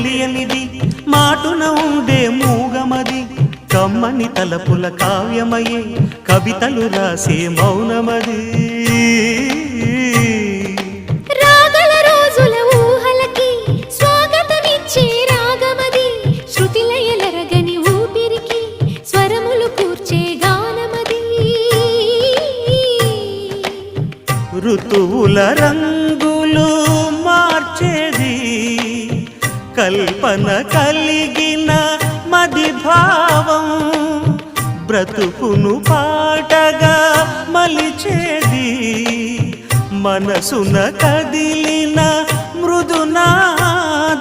తెలియనిది మాటున ఉండే మూగమది కమ్మని తలపుల కావ్యమయే కవితలు రాసే మౌనమది రాగల రోజుల ఊహలకి స్వాగతమిచ్చే రాగమది శృతిలయలరగని ఊపిరికి స్వరములు కూర్చే గానమది ఋతువుల రంగులు మార్చేది కల్పన కలిగిన మది భావం బ్రతుకును పాటగా మలిచేది మనసున కదిలిన మృదునాదం